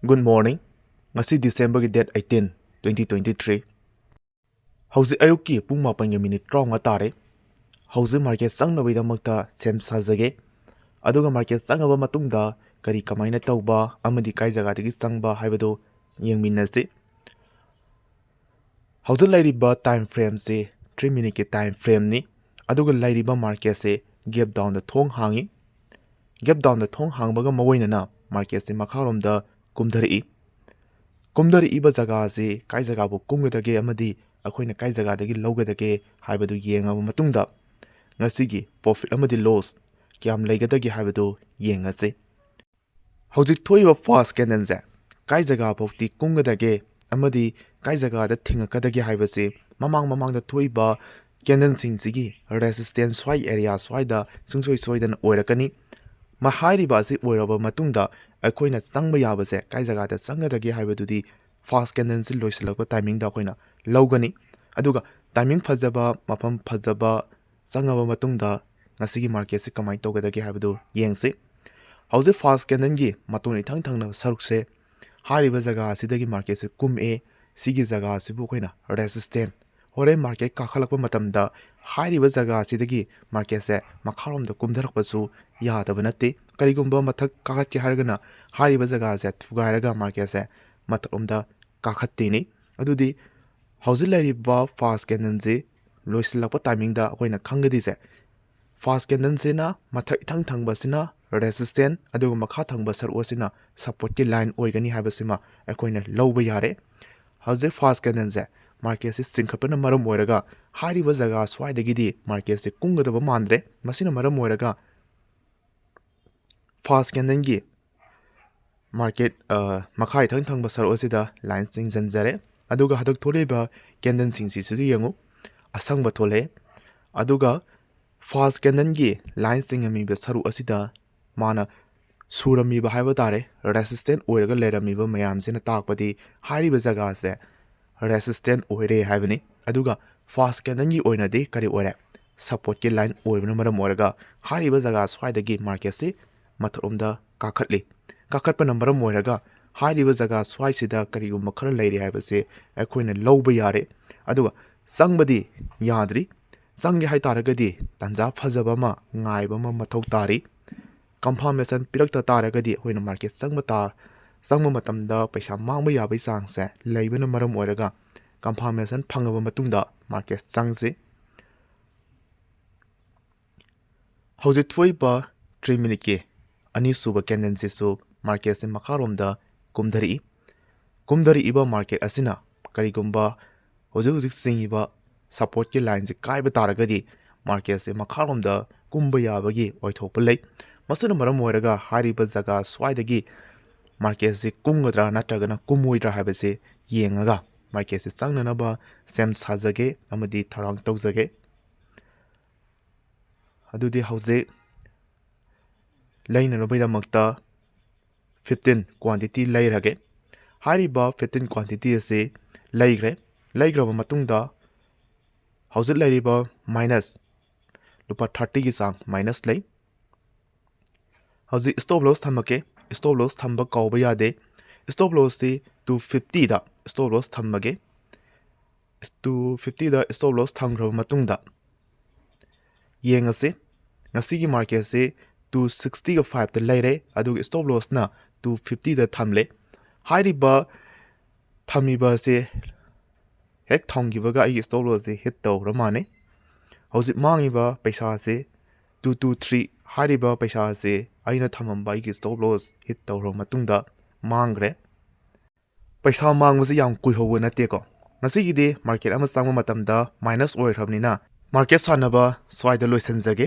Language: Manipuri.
Good morning. Ngasi December date 18, 2023. Hauzi ayuki pung mapanga minute tronga tare. Hauzi market sang na bida magta sem sajage. Aduga market sang aba matungda kari kamaina tauba amadi kai jaga dagi sangba haibado yengminasi. Hauzi lairiba time frame se 3 minute ke time frame ni. Aduga lairiba market se gap down the thong hangi. Gap down the thong hangbaga mawaina na market se makharom da kumdari. Kumdari iba jaga se kai jaga bu kumgadage amadi akoina kai jaga dagi lawgadage haibadu yengaba matungda ngasigi profit amadi loss kyam laigadage haibadu yengase. Hojik thoiba fast candle se kai jaga bokti kumgadage amadi kai jaga da thingakadage haibase mamang da thoiba candle sing sigi resistance swai area swai da sungsoi dan oirakani mahari ba se oiraba matungda akoina changba yabase kai jaga da changadage haibadudi fast candle se loisalakpa timing da akoina lawgani aduga timing fazaba mafam fazaba changaba matungda ngasigi market se kamai togadage haibadu yengse. Hauze fast candle gi matoni thang saruk se hariba jaga asidagi market se kume sigi jaga asibu akoina resistant hore market kakhalakpa matamda hariba jaga asidagi market se makharom da kumdarakpasu yadaba natte karigumba mathak kakhatke haragana hariba jaga se thugairaga market se mathomda kakhatteni adudi hauze lairiba fast candle se loisilakpa timing da akoina khangadi se fast candle se na mathak thang basina resistant aduga makha thangba saru asina support ki line oigani habasima akoina lawba yare. Hauze fast candle se market se singkhapna maram oiraga hariba jaga swaidagidi market se kungadaba mandre masina maram oiraga fast candle gi market makhai thang basar osida line sing janjare aduga hadak tholiba candle sing si su yengu asangba thole aduga fast candle gi line sing ami be saru asida mana surami ba haiba tare resistant oiraga lerami ba mayam sina takpadi hariba jaga se resistant oire haibani aduga fast candle gi oina de kari oire support ki line oibna maram oiraga hariba jaga swaidagi market se mathomda kakhatli kakhatpa number moiraga hariba jaga swaisida karigumba khara leiri haibase akoina lawba yare aduga sangbadi yadri sangi hai taragadi tanja phajaba ma ngaiba ma mathau tari confirmation pirakta taragadi hoina market sangma matamda paisa mangba yabai sangse leibana maram oiraga confirmation phangaba matungda market sangse. Hauze thoiba 3 minute ke ani suba candle se su market se makharom da kumdari iba market asina karigumba hojik singiba support ki line se kaiba taragadi market se makharom da kumba yabagi oithokpa lei masana maram oiraga hariba jaga swaidagi market se kungadra natagana kumoidra habase yengaga market se changnanaba sem sajage amadi tharang tawjage adudi hauze laina nobaida makta 15 quantity lairage hariba 15 quantity ase laigraba matungda hauze lairiba minus lupa 30 gi sang minus lay hauze stop loss thamake stop loss thamba kawba yade stop loss se 250 da stop loss thambage 250 da stop loss thangraba matungda yengase ngasigi market se 265 da laire aduga stop loss na 250 da thamle hariba thamiba se hek thonggibaga ai stop loss se hit tawramane hauzi mangiba paisa se 223 hariba paisa se aina thamamba ai stop loss hit tawro matungda mangre paisa mangbase yam kuihoude nate ko ngasigi de market ama sangma matamda minus oirhabnina market sanaba swaida loisanjage.